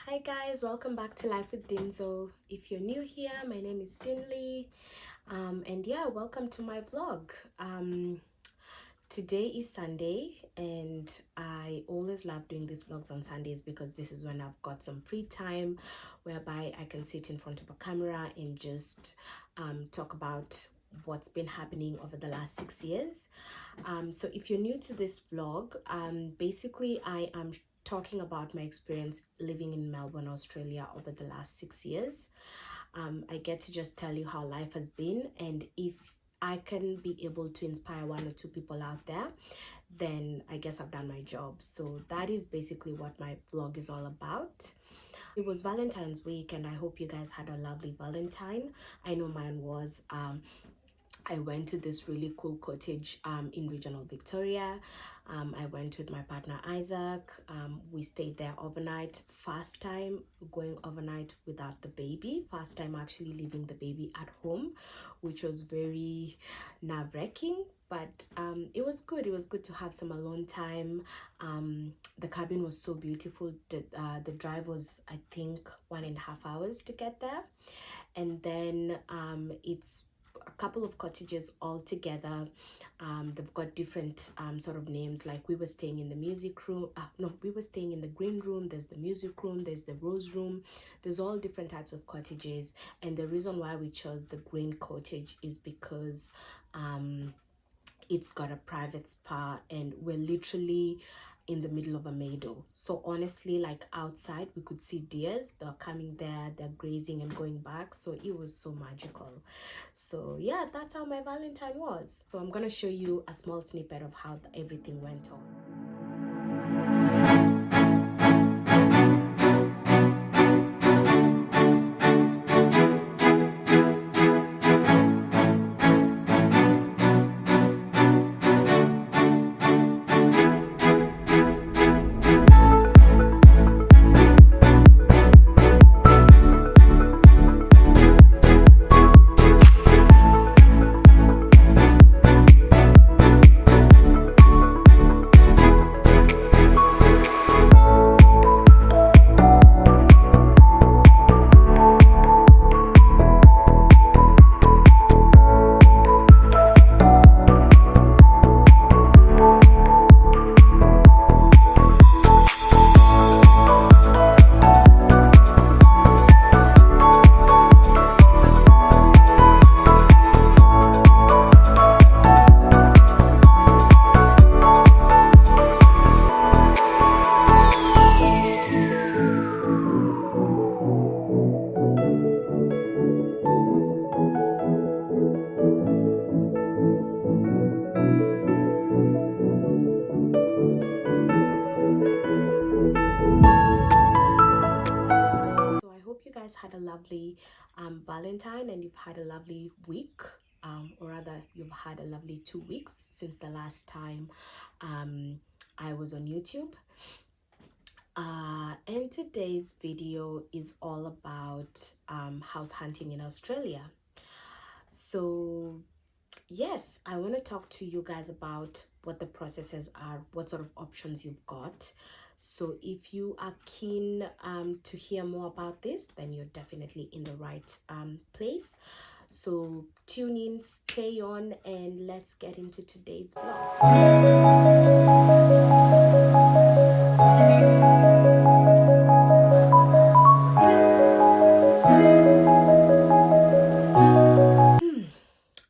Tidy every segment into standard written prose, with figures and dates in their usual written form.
Hi guys, welcome back to Life with Dinzo. If you're new here, my name is Dinley, and yeah, welcome to my vlog. Today is Sunday, and I always love doing these vlogs on Sundays because this is when I've got some free time whereby I can sit in front of a camera and just talk about what's been happening over the last 6 years. So if you're new to this vlog, basically I am talking about my experience living in Melbourne, Australia over the last 6 years. I get to just tell you how life has been, and if I can be able to inspire one or two people out there, then I guess I've done my job. So that is basically what my vlog is all about. It was Valentine's week, and I hope you guys had a lovely Valentine. I know mine was. I went to this really cool cottage in regional Victoria. I went with my partner Isaac. We stayed there overnight. First time going overnight without the baby. First time actually leaving the baby at home, which was very nerve-wracking. But it was good. It was good to have some alone time. The cabin was so beautiful. The drive was, I think, 1.5 hours to get there. And then it's a couple of cottages all together. They've got different sort of names, like we were staying in the music room. No, we were staying in the green room. There's the music room, there's the rose room. There's all different types of cottages, and the reason why we chose the green cottage is because it's got a private spa, and we're literally in the middle of a meadow. So honestly, like outside we could see deers. They're coming there, they're grazing and going back. So it was so magical. So yeah, that's how my Valentine was. So I'm gonna show you a small snippet of how everything went on. So I hope you guys had a lovely Valentine, and you've had a lovely week, or rather you've had a lovely 2 weeks since the last time I was on YouTube. And today's video is all about house hunting in Australia. So yes, I want to talk to you guys about what the processes are, what sort of options you've got. So if you are keen to hear more about this, then you're definitely in the right place. So tune in, stay on, and let's get into today's vlog.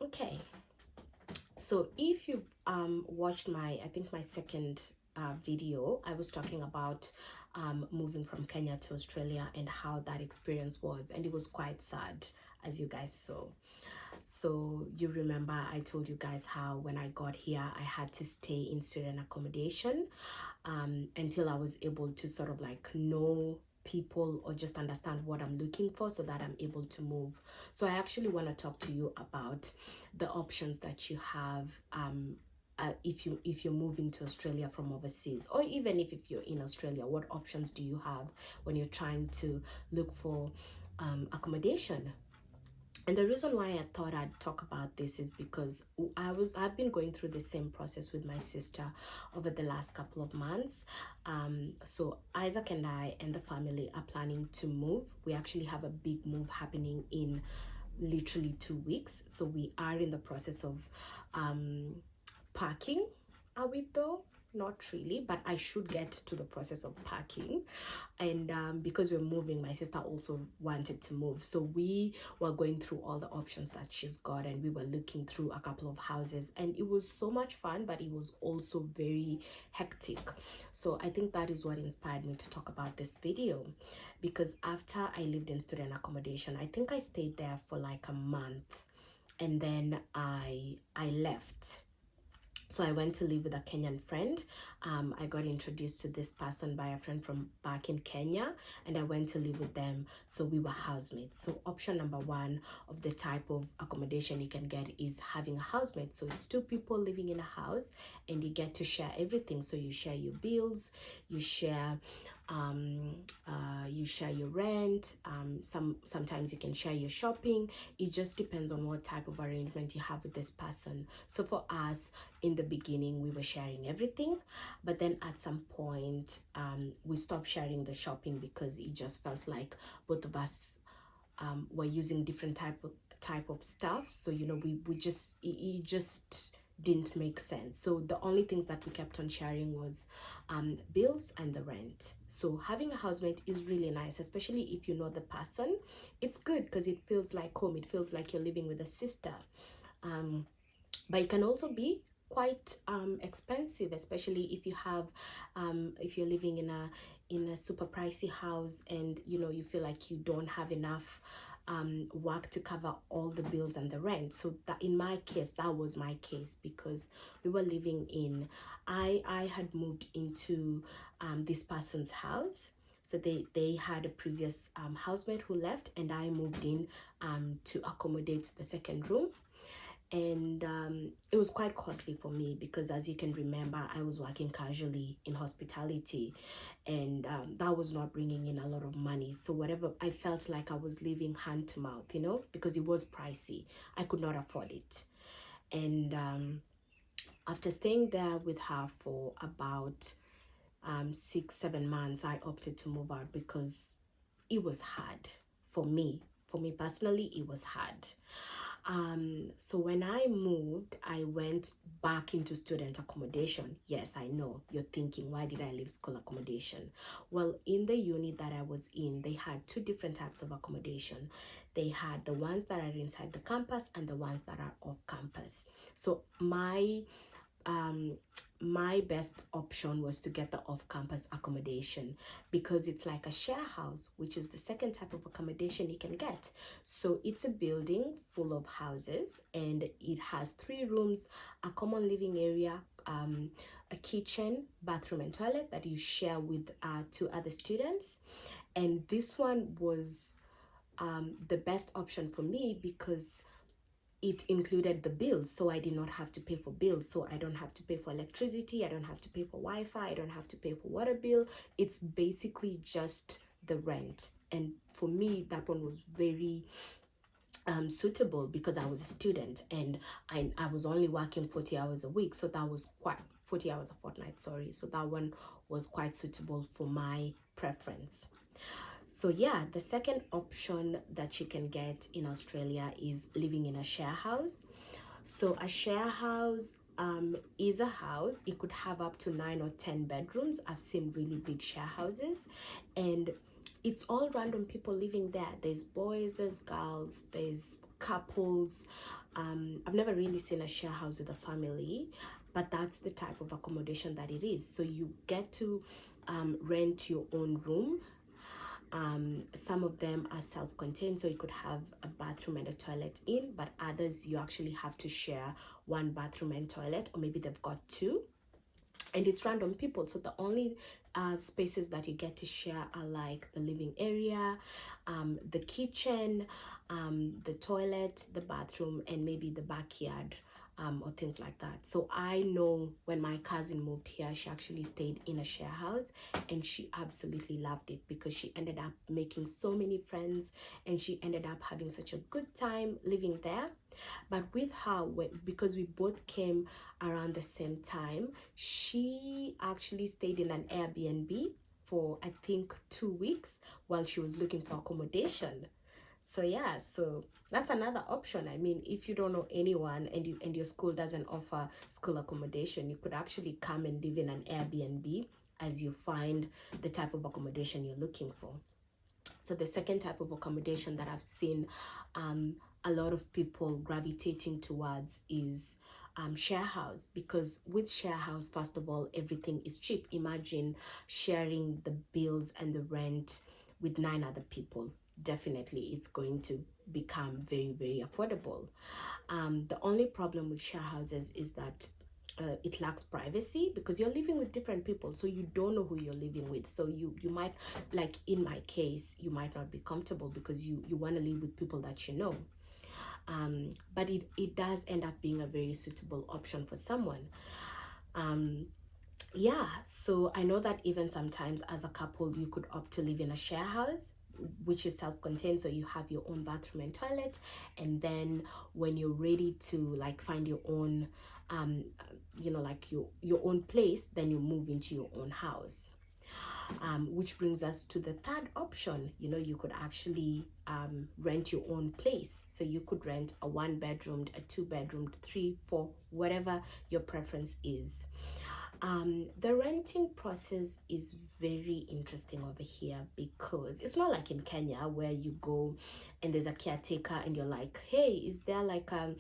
Okay. So if you've watched I think my second video, I was talking about moving from Kenya to Australia and how that experience was, and it was quite sad, as you guys saw. So you remember I told you guys how when I got here I had to stay in student accommodation until I was able to sort of like know people or just understand what I'm looking for so that I'm able to move. So I actually want to talk to you about the options that you have if you're moving to Australia from overseas, or even if you're in Australia, what options do you have when you're trying to look for accommodation? And the reason why I thought I'd talk about this is because I've been going through the same process with my sister over the last couple of months. So Isaac and I and the family are planning to move. We actually have a big move happening in literally 2 weeks. So we are in the process of um, packing. Are we though? Not really, but I should get to the process of packing. And because we're moving, my sister also wanted to move, so we were going through all the options that she's got, and we were looking through a couple of houses, and it was so much fun, but it was also very hectic. So I think that is what inspired me to talk about this video, because after I lived in student accommodation, I think I stayed there for like a month, and then I left. So I went to live with a Kenyan friend. I got introduced to this person by a friend from back in Kenya, and I went to live with them. So we were housemates. So option number one of the type of accommodation you can get is having a housemate. So it's two people living in a house, and you get to share everything. So you share your bills, you share you share your rent. Sometimes you can share your shopping. It just depends on what type of arrangement you have with this person. So for us, in the beginning, we were sharing everything, but then at some point, we stopped sharing the shopping because it just felt like both of us were using different type of stuff. So we just it just didn't make sense. So the only things that we kept on sharing was bills and the rent. So having a housemate is really nice, especially if you know the person. It's good because it feels like home. It feels like you're living with a sister. But it can also be quite expensive, especially if you're living in a super pricey house, and you feel like you don't have enough work to cover all the bills and the rent. So that, in my case, that was my case, because we were living in I had moved into this person's house. So they had a previous housemate who left, and I moved in to accommodate the second room. And it was quite costly for me because, as you can remember, I was working casually in hospitality, and that was not bringing in a lot of money. So whatever, I felt like I was living hand to mouth, because it was pricey. I could not afford it. And after staying there with her for about 6-7 months, I opted to move out because it was hard for me. For me personally, it was hard. So when I moved, I went back into student accommodation. Yes, I know you're thinking, why did I leave school accommodation? Well, in the unit that I was in, they had two different types of accommodation. They had the ones that are inside the campus and the ones that are off campus. So um, my best option was to get the off-campus accommodation, because it's like a share house, which is the second type of accommodation you can get. So it's a building full of houses, and it has 3 rooms, a common living area, a kitchen, bathroom, and toilet that you share with 2 other students. And this one was the best option for me because it included the bills, so I did not have to pay for bills. So I don't have to pay for electricity, I don't have to pay for Wi-Fi, I don't have to pay for water bill. It's basically just the rent. And for me, that one was very suitable because I was a student, and I was only working 40 hours a week, so that was quite 40 hours a fortnight, sorry. So that one was quite suitable for my preference. So yeah, the second option that you can get in Australia is living in a share house. So a share house is a house. It could have up to 9 or 10 bedrooms. I've seen really big share houses, and it's all random people living there. There's boys, there's girls, there's couples. I've never really seen a share house with a family, but that's the type of accommodation that it is. So you get to rent your own room. Some of them are self-contained, so you could have a bathroom and a toilet in, but others you actually have to share one bathroom and toilet, or maybe they've got 2. And it's random people, so the only spaces that you get to share are like the living area, the kitchen, the toilet, the bathroom, and maybe the backyard or things like that. So I know when my cousin moved here, she actually stayed in a share house, and she absolutely loved it because she ended up making so many friends, and she ended up having such a good time living there. But with her, because we both came around the same time, she actually stayed in an Airbnb for I think 2 weeks while she was looking for accommodation. So yeah, so that's another option. I mean, if you don't know anyone and your school doesn't offer school accommodation, you could actually come and live in an Airbnb as you find the type of accommodation you're looking for. So the second type of accommodation that I've seen a lot of people gravitating towards is share house, because with share house, first of all, everything is cheap. Imagine sharing the bills and the rent with 9 other people. Definitely it's going to become very, very affordable. The only problem with share houses is that it lacks privacy because you're living with different people, so you don't know who you're living with. So you might, like in my case, you might not be comfortable because you want to live with people that you know. But it does end up being a very suitable option for someone. Yeah, so I know that even sometimes as a couple you could opt to live in a share house, which is self-contained, so you have your own bathroom and toilet, and then when you're ready to like find your own like your own place, then you move into your own house. Which brings us to the third option. You could actually rent your own place. So you could rent a 1 bedroom, a 2 bedroom, three, four, whatever your preference is. The renting process is very interesting over here because it's not like in Kenya where you go and there's a caretaker and you're like, hey, is there like um,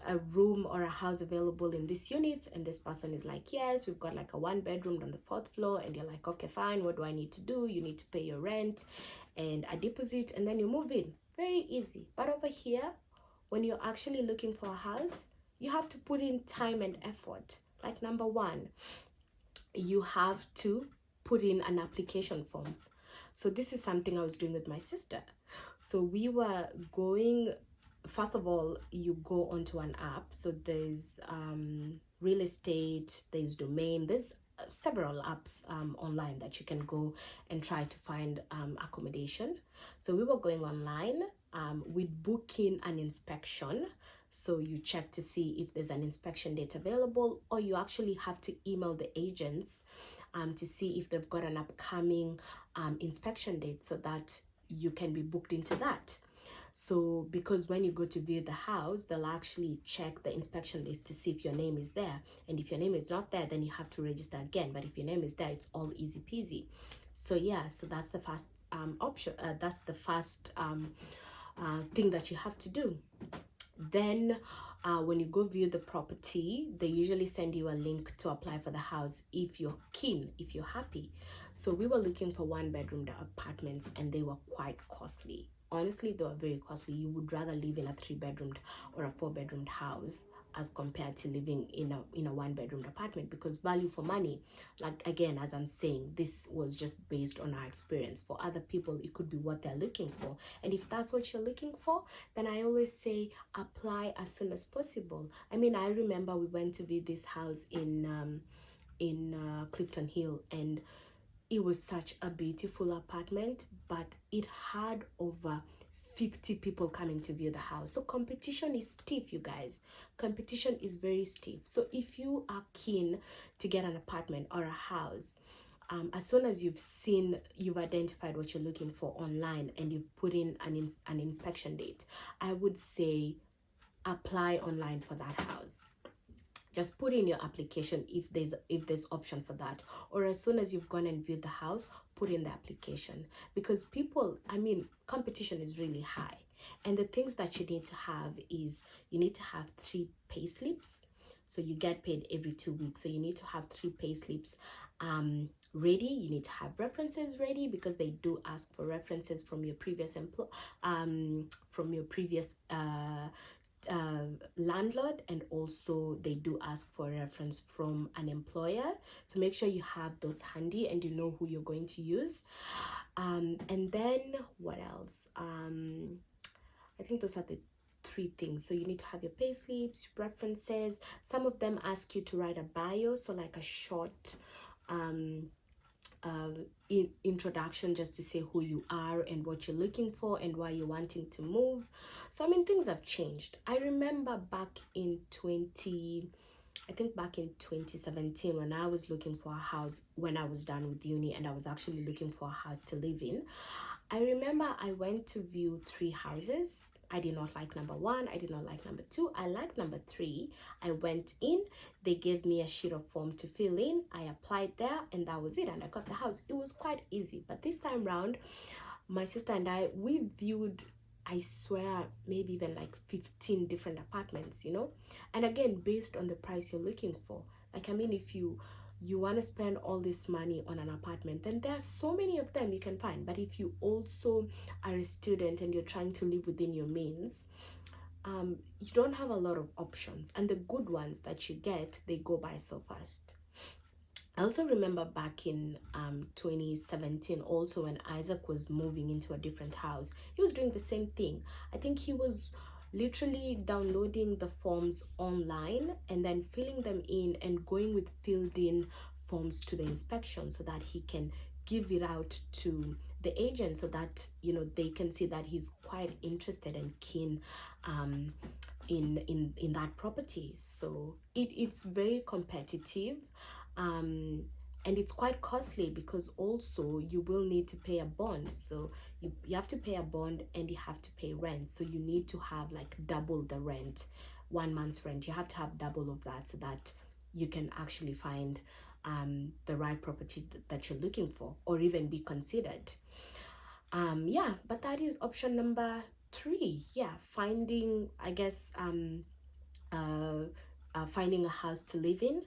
a room or a house available in this unit? And this person is like, yes, we've got like a 1 bedroom on the 4th floor. And you're like, okay, fine. What do I need to do? You need to pay your rent and a deposit, and then you move in. Very easy. But over here, when you're actually looking for a house, you have to put in time and effort. Like, number one, you have to put in an application form. So this is something I was doing with my sister. So we were going, first of all, you go onto an app. So there's real estate, there's domain, there's several apps online that you can go and try to find accommodation. So we were going online with booking an inspection. So you check to see if there's an inspection date available, or you actually have to email the agents to see if they've got an upcoming inspection date so that you can be booked into that. So because when you go to view the house, they'll actually check the inspection list to see if your name is there. And if your name is not there, then you have to register again. But if your name is there, it's all easy peasy. So yeah, so that's the first option. That's the first thing that you have to do. Then when you go view the property, they usually send you a link to apply for the house if you're keen, if you're happy. So we were looking for 1 bedroom apartments, and they were quite costly. Honestly, they were very costly. You would rather live in a 3 bedroom or a 4 bedroom house as compared to living in a 1 bedroom apartment, because value for money, like again, as I'm saying, this was just based on our experience. For other people, it could be what they're looking for, and if that's what you're looking for, then I always say apply as soon as possible. I mean, I remember we went to view this house in Clifton Hill, and it was such a beautiful apartment, but it had over 50 people coming to view the house. So competition is stiff, you guys. Competition is very stiff. So if you are keen to get an apartment or a house, as soon as you've identified what you're looking for online and you've put in an inspection date, I would say apply online for that house. Just put in your application if there's option for that, or as soon as you've gone and viewed the house, put in the application, because people, I mean, competition is really high. And the things that you need to have is you need to have 3 pay slips. So you get paid every 2 weeks, so you need to have 3 pay slips ready. You need to have references ready, because they do ask for references from your previous landlord, and also they do ask for a reference from an employer. So make sure you have those handy and you know who you're going to use. And then what else? I think those are three things. So you need to have your pay slips, references. Some of them ask you to write a bio, so like a short uh, introduction, just to say who you are and what you're looking for and why you're wanting to move. So I mean, things have changed. I remember back in 2017, when I was looking for a house, when I was done with uni and I was actually looking for a house to live in. I remember I went to view three houses. I did not like number one. I did not like number two. I liked number three. I went in. They gave me a sheet of form to fill in. I applied there, and that was it. And I got the house. It was quite easy. But this time round, my sister and I, we viewed, I swear, maybe even like 15 different apartments, you know? And again, based on the price you're looking for. Like, I mean, if you want to spend all this money on an apartment, then there are so many of them you can find. But if you also are a student and you're trying to live within your means, you don't have a lot of options. And the good ones that you get, they go by so fast. I also remember back in 2017, also when Isaac was moving into a different house, he was doing the same thing. I think he was literally downloading the forms online and then filling them in and going with filled in forms to the inspection so that he can give it out to the agent, so that they can see that he's quite interested and keen in that property. So it's very competitive, and it's quite costly, because also you will need to pay a bond. So you have to pay a bond and you have to pay rent. So you need to have like double the rent, 1 month's rent. You have to have double of that so that you can actually find the right property that you're looking for, or even be considered. Yeah, but that is option number three. Yeah, finding, I guess, finding a house to live in.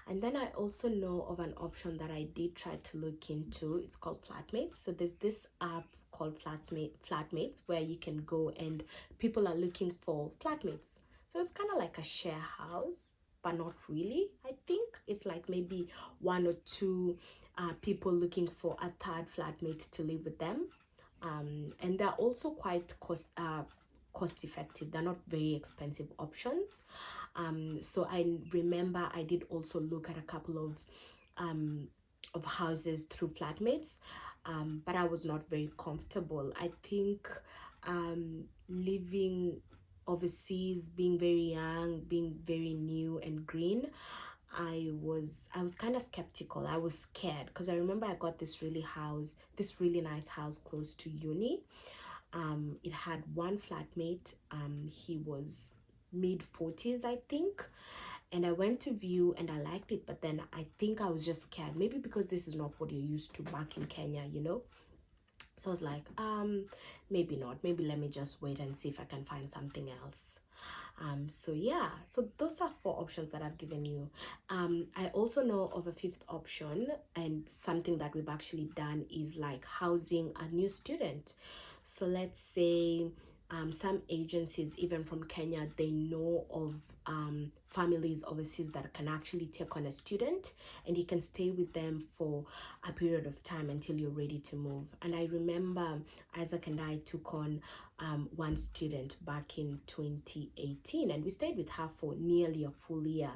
And then I also know of an option that I did try to look into. It's called Flatmates. So there's this app called Flatmates, where you can go and people are looking for flatmates. So it's kind of like a share house, but not really. I think it's like maybe one or two people looking for a third flatmate to live with them. And they're also quite cost effective. They're not very expensive options. So I remember I did also look at a couple of houses through Flatmates, but I was not very comfortable. I think living overseas, being very young, being very new and green, I was kind of skeptical. I was scared, because I remember I got this really nice house close to uni. It had one flatmate. He was mid 40s, I think. And I went to view and I liked it, but then I think I was just scared. Maybe because this is not what you're used to back in Kenya. So I was like, maybe not. Maybe let me just wait and see if I can find something else. So yeah, so those are four options that I've given you. I also know of a fifth option, and something that we've actually done is like housing a new student. So let's say some agencies, even from Kenya, they know of families overseas that can actually take on a student, and you can stay with them for a period of time until you're ready to move. And I remember Isaac and I took on one student back in 2018, and we stayed with her for nearly a full year.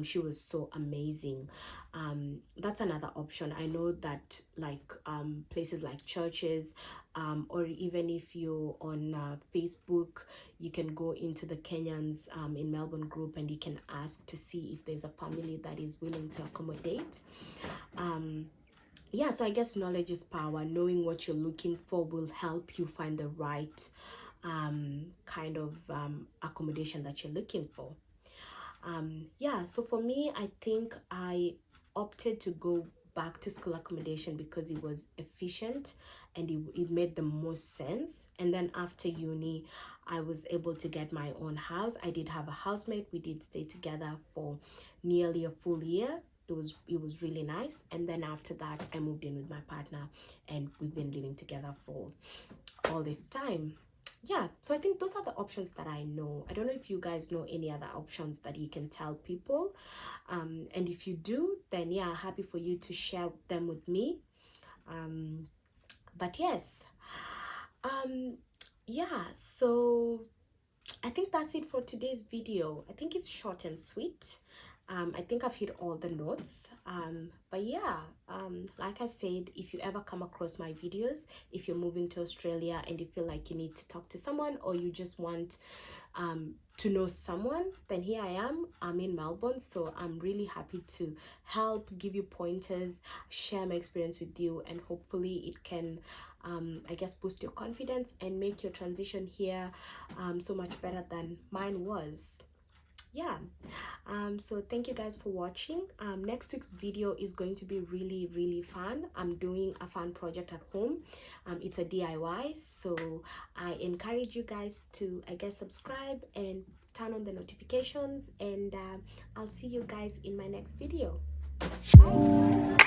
She was so amazing. That's another option. I know that like places like churches, or even if you're on Facebook, you can go into the Kenyans in Melbourne group, and you can ask to see if there's a family that is willing to accommodate. Yeah, so I guess knowledge is power. Knowing what you're looking for will help you find the right kind of accommodation that you're looking for. Yeah, so for me, I think I opted to go back to school accommodation because it was efficient and it made the most sense. And then after uni, I was able to get my own house. I did have a housemate. We did stay together for nearly a full year. It was really nice. And then after that, I moved in with my partner, and we've been living together for all this time. Yeah, so I think those are the options that I know. I don't know if you guys know any other options that you can tell people. And if you do, then yeah, happy for you to share them with me. But yes, yeah, so I think that's it for today's video. I think it's short and sweet. I think I've hit all the notes. But yeah, like I said, if you ever come across my videos, if you're moving to Australia and you feel like you need to talk to someone, or you just want to know someone, then here I am. I'm in Melbourne, so I'm really happy to help, give you pointers, share my experience with you, and hopefully it can I guess boost your confidence and make your transition here so much better than mine was. Yeah, so thank you guys for watching. Next week's video is going to be really fun. I'm doing a fun project at home. It's a DIY, so I encourage you guys to, I guess, subscribe and turn on the notifications, and I'll see you guys in my next video. Bye.